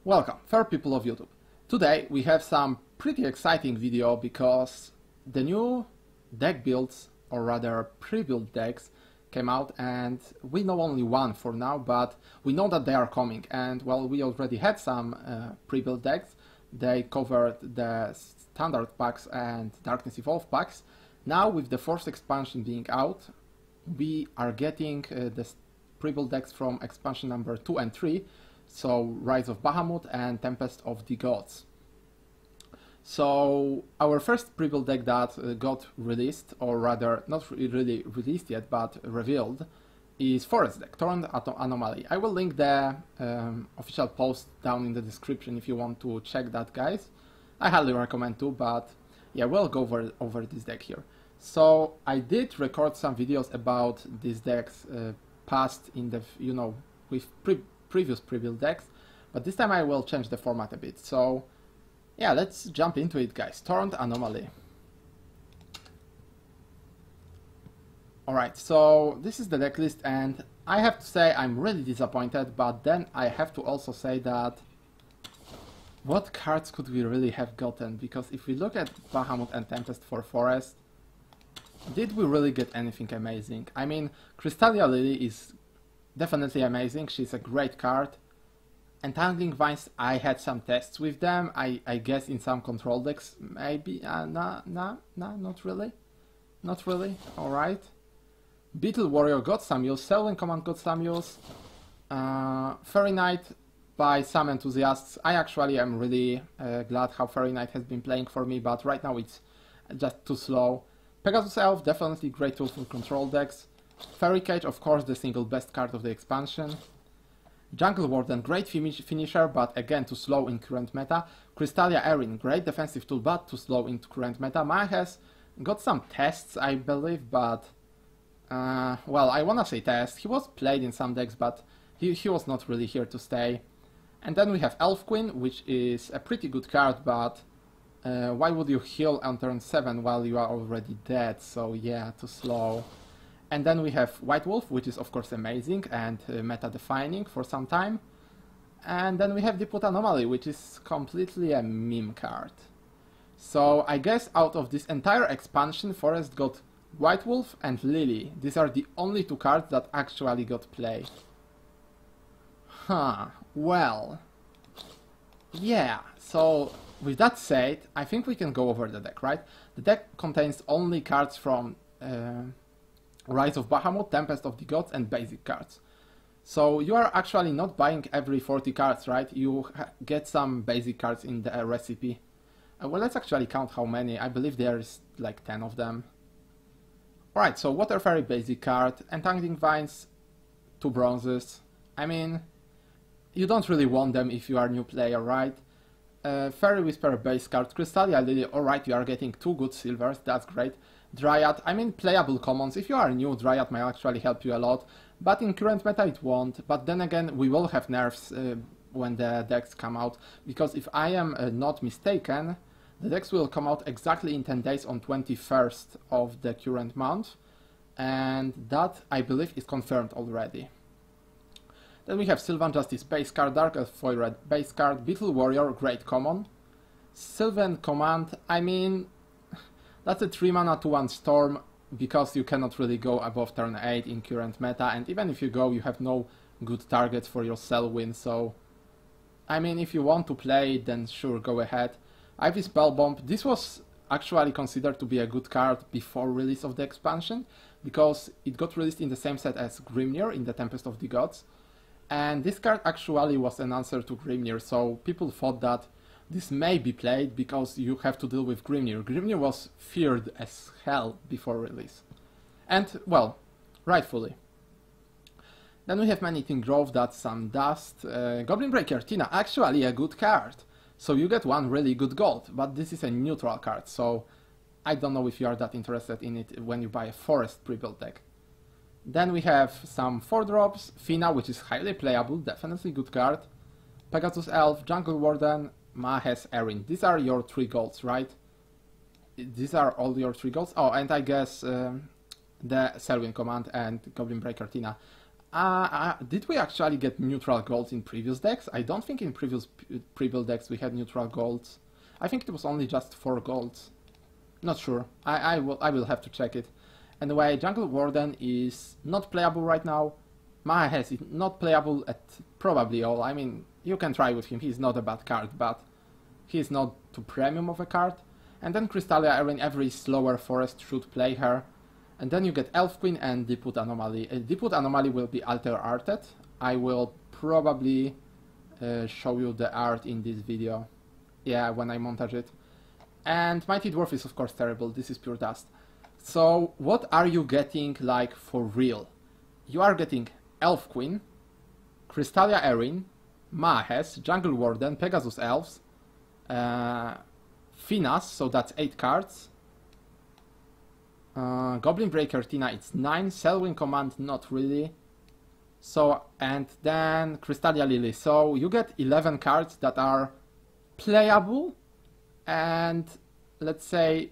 Welcome, fair people of YouTube. Today we have some pretty exciting video because the new deck builds, or rather pre-built decks, came out, and we know only one for now, but we know that they are coming. And well, we already had some pre-built decks. They covered the standard packs and Darkness Evolved packs. Now with the fourth expansion being out, we are getting the pre-built decks from expansion number 2 and 3. So Rise of Bahamut and Tempest of the Gods. So our first pre-built deck that got released, or rather not really released yet, but revealed, is Forest deck, Thorned Anomaly. I will link the official post down in the description if you want to check that, guys. I highly recommend to, but yeah, we'll go over this deck here. So I did record some videos about these decks past in the, with previous pre-built decks, but this time I will change the format a bit. So yeah, let's jump into it, guys. Thorned Anomaly. Alright, so this is the deck list, and I have to say I'm really disappointed, but then I have to also say that what cards could we really have gotten? Because if we look at Bahamut and Tempest for Forest, did we really get anything amazing? I mean, Crystallia Lily is definitely amazing, she's a great card. Entangling Vines, I had some tests with them, I guess in some control decks, maybe, nah, not really. Not really, alright. Beetle Warrior got some use, Selwyn Command got some use. Fairy Knight, by some enthusiasts, I actually am really glad how Fairy Knight has been playing for me, but right now it's just too slow. Pegasus Elf, definitely great tool for control decks. Fairy Cage, of course, the single best card of the expansion. Jungle Warden, great finisher, but again too slow in current meta. Crystallia Erin, great defensive tool, but too slow in current meta. Maya has got some tests, I believe, but well, I wanna say test. He was played in some decks, but he was not really here to stay. And then we have Elf Queen, which is a pretty good card, but why would you heal on turn 7 while you are already dead? So yeah, too slow. And then we have White Wolf, which is of course amazing and meta-defining for some time. And then we have Thorned Anomaly, which is completely a meme card. So I guess out of this entire expansion, Forest got White Wolf and Lily. These are the only two cards that actually got play. Huh, well, yeah, so with that said, I think we can go over the deck, right? The deck contains only cards from Rise of Bahamut, Tempest of the Gods, and basic cards. So you are actually not buying every 40 cards, right? You get some basic cards in the recipe. Well, let's actually count how many. I believe there is like 10 of them. Alright, so Water Fairy basic card, Entangling Vines, 2 bronzes. I mean, you don't really want them if you are a new player, right? Fairy Whisperer base card, Crystallia Lily, alright, you are getting 2 good silvers, that's great. Dryad, I mean playable commons, if you are new, Dryad might actually help you a lot, but in current meta it won't. But then again, we will have nerfs when the decks come out, because if I am not mistaken, the decks will come out exactly in 10 days on 21st of the current month, and that, I believe, is confirmed already. Then we have Sylvan Justice base card, Dark Elf Foil Red base card, Beetle Warrior, great common. Sylvan Command, I mean, that's a 3 mana 2/1 Storm, because you cannot really go above turn 8 in current meta, and even if you go, you have no good targets for your Selwyn, so I mean, if you want to play, then sure, go ahead. Ivy Spellbomb, this was actually considered to be a good card before release of the expansion, because it got released in the same set as Grimnir in the Tempest of the Gods, and this card actually was an answer to Grimnir, so people thought that this may be played because you have to deal with Grimnir. Grimnir was feared as hell before release. And, well, rightfully. Then we have Man-Eating Grove, that's some dust. Goblin Breaker Tina, actually a good card. So you get 1 really good gold, but this is a neutral card, so I don't know if you are that interested in it when you buy a Forest pre-built deck. Then we have some 4-drops, Fina, which is highly playable, definitely good card. Pegasus Elf, Jungle Warden, Mahes Erin. These are your 3 golds, right? These are all your 3 golds? Oh, and I guess the Selwyn Command and Goblin Breaker Tina. Did we actually get neutral golds in previous decks? I don't think in previous pre-built decks we had neutral golds. I think it was only just 4 golds. Not sure. I will have to check it. Anyway, Jungle Warden is not playable right now. Mahes is not playable at probably all. I mean, you can try with him. He's not a bad card, but he's not too premium of a card. And then Crystalia Erin, every slower forest should play her. And then you get Elf Queen and Deepwood Anomaly. Deepwood Anomaly will be alter arted. I will probably show you the art in this video. Yeah, when I montage it. And Mighty Dwarf is of course terrible. This is pure dust. So what are you getting like for real? You are getting Elf Queen, Crystalia Erin, Mahes, Jungle Warden, Pegasus Elves, Finas, so that's 8 cards. Goblin Breaker Tina, it's 9. Selwyn Command, not really. So, and then Crystalia Lily. So you get 11 cards that are playable, and let's say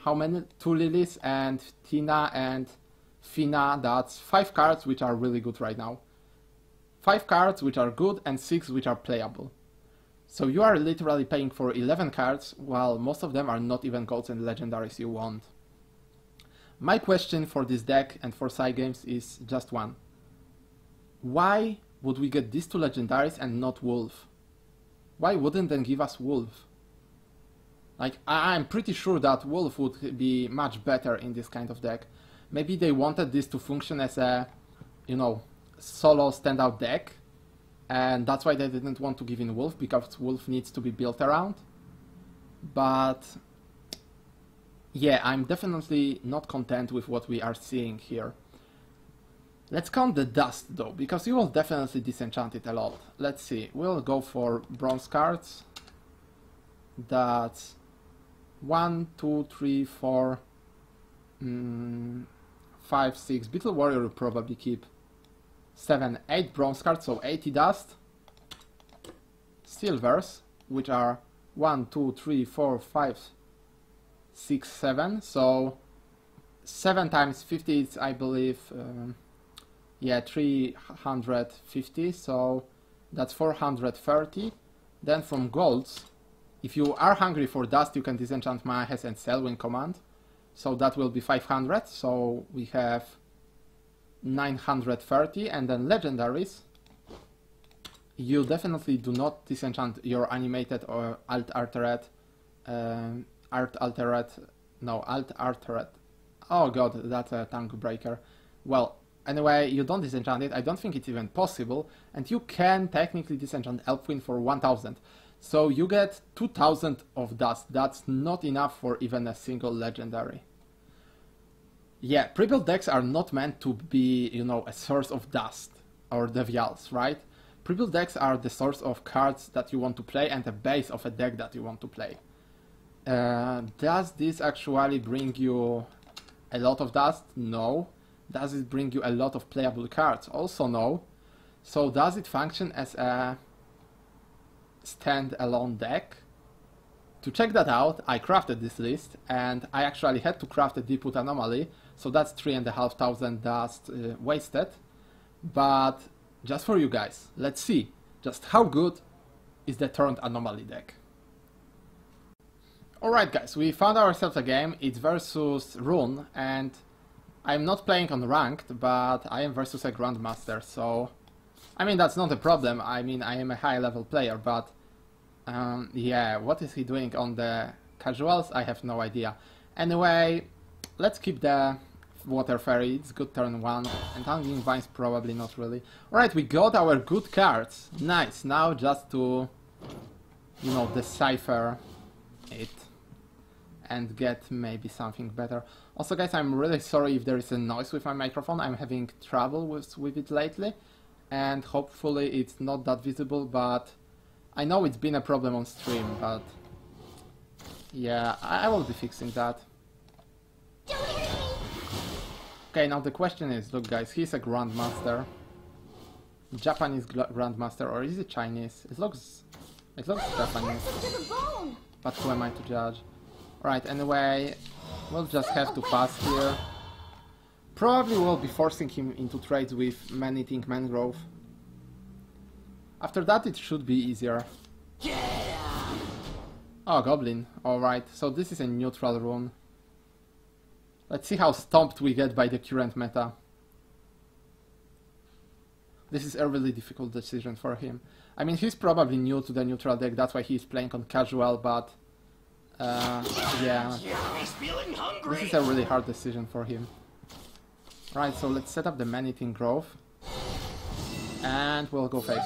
how many? 2 Lilies and Tina and Fina. That's 5 cards which are really good right now. 5 cards which are good and 6 which are playable. So you are literally paying for 11 cards, while most of them are not even golds and legendaries you want. My question for this deck and for cygames is just one. Why would we get these 2 legendaries and not Wolf? Why wouldn't they give us Wolf? Like, I'm pretty sure that Wolf would be much better in this kind of deck. Maybe they wanted this to function as a, you know, solo standout deck, and that's why they didn't want to give in Wolf, because Wolf needs to be built around. But yeah, I'm definitely not content with what we are seeing here. Let's count the dust though, because you will definitely disenchant it a lot. Let's see, we'll go for bronze cards. That's 1, 2, 3, 4, 5, 6. Beetle Warrior will probably keep 7, 8 bronze cards, so 80 dust. Silvers, which are 1, 2, 3, 4, 5, 6, 7. So 7 times 50 is, I believe, yeah, 350. So that's 430. Then from golds, if you are hungry for dust, you can disenchant Mahes and Selwyn Command. So that will be 500. So we have 930. And then legendaries, you definitely do not disenchant your animated or alt altered, alt altered. Oh god, that's a tongue breaker. Well, anyway, you don't disenchant it. I don't think it's even possible. And you can technically disenchant Elfwin for 1000. So you get 2000 of dust. That's not enough for even a single legendary. Yeah, pre-built decks are not meant to be, you know, a source of dust or devials, right? Pre-built decks are the source of cards that you want to play and the base of a deck that you want to play. Does this actually bring you a lot of dust? No. Does it bring you a lot of playable cards? Also no. So does it function as a stand-alone deck? To check that out, I crafted this list, and I actually had to craft a Deepwood Anomaly, so that's 3,500 dust wasted. But just for you guys, let's see just how good is the Thorned Anomaly deck. Alright guys, we found ourselves a game. It's versus Rune, and I'm not playing on ranked, but I am versus a Grandmaster, so I mean, that's not a problem. I mean, I am a high level player, but yeah, what is he doing on the casuals? I have no idea. Anyway, let's keep the Water Fairy. It's good turn 1, and Hanging Vines probably not really. Alright, we got our good cards. Nice. Now just to, you know, decipher it and get maybe something better. Also guys, I'm really sorry if there is a noise with my microphone. I'm having trouble with it lately, and hopefully it's not that visible, but I know it's been a problem on stream, but yeah, I will be fixing that. Okay, now the question is, look guys, he's a Grandmaster. Japanese Grandmaster, or is it Chinese? It looks Japanese. But who am I to judge? Right, anyway, we'll just have to pass here. Probably will be forcing him into trades with Man-Eating Mangrove. After that it should be easier. Oh, Goblin. Alright, so this is a neutral rune. Let's see how stomped we get by the current meta. This is a really difficult decision for him. I mean, he's probably new to the neutral deck, that's why he's playing on casual, but... yeah. This is a really hard decision for him. Right, so let's set up the Man-Eating Grove. And we'll go face.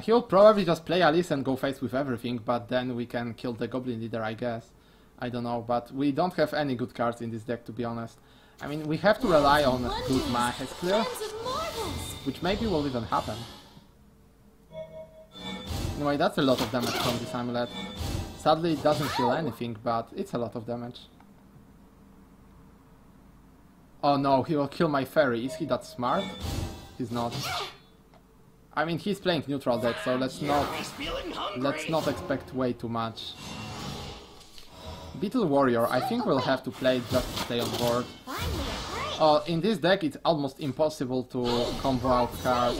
He'll probably just play Alice and go face with everything, but then we can kill the Goblin Leader, I guess. I don't know, but we don't have any good cards in this deck, to be honest. I mean, we have to rely on good Mahe's clear, which maybe will even happen. Anyway, that's a lot of damage from this amulet. Sadly, it doesn't kill anything, but it's a lot of damage. Oh no, he will kill my fairy. Is he that smart? He's not. I mean, he's playing neutral deck, so let's not expect way too much. Beetle Warrior, I think we'll have to play it just to stay on board. In this deck it's almost impossible to combo out cards.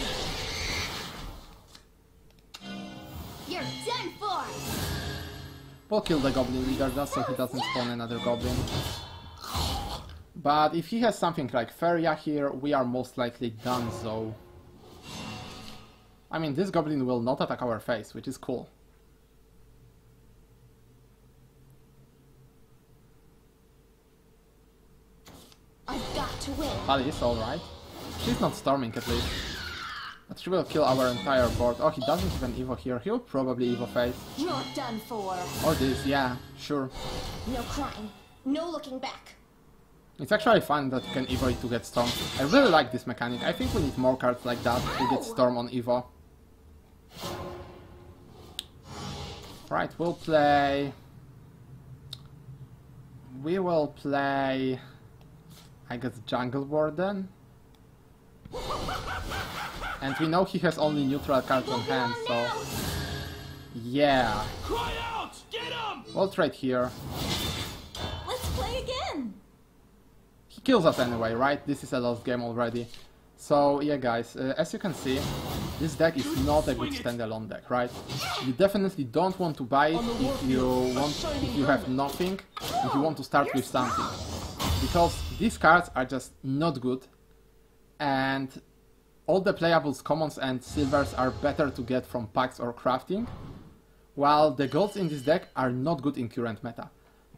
You're done for. We'll kill the Goblin Leader just so he doesn't spawn another Goblin. But if he has something like Feria here, we are most likely done so. I mean, this Goblin will not attack our face, which is cool. I've got to win. Alice, alright. She's not storming at least. But she will kill our entire board. Oh, he doesn't even Evo here. He'll probably Evo face. You're done for. Or this, yeah, sure. No crying. No looking back. It's actually fun that you can Evo it to get Storm. I really like this mechanic. I think we need more cards like that to get Storm on Evo. Right, we'll play... We will play... I guess Jungle Warden. And we know he has only neutral cards on hand, so... Yeah. Cry out! Get him! We'll trade here. Let's play again. He kills us anyway, right? This is a lost game already. So, yeah guys, as you can see, this deck is not a good standalone deck, right? You definitely don't want to buy it if you have nothing, if you want to start with something. Because these cards are just not good, and all the playables, commons and silvers are better to get from packs or crafting, while the golds in this deck are not good in current meta.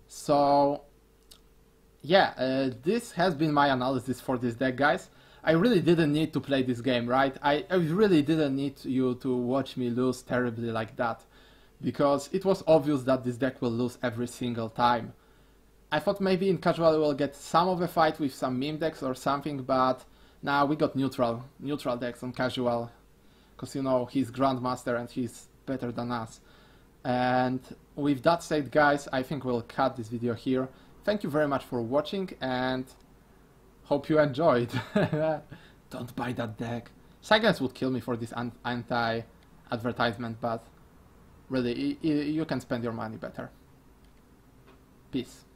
So, yeah, this has been my analysis for this deck, guys. I really didn't need to play this game, right? I really didn't need you to watch me lose terribly like that, because it was obvious that this deck will lose every single time. I thought maybe in casual we'll get some of a fight with some meme decks or something, but now we got neutral decks on casual, because you know, he's Grandmaster and he's better than us. And with that said, guys, I think we'll cut this video here. Thank you very much for watching, and hope you enjoyed. Don't buy that deck. Cygames would kill me for this anti-advertisement, but really, you can spend your money better. Peace.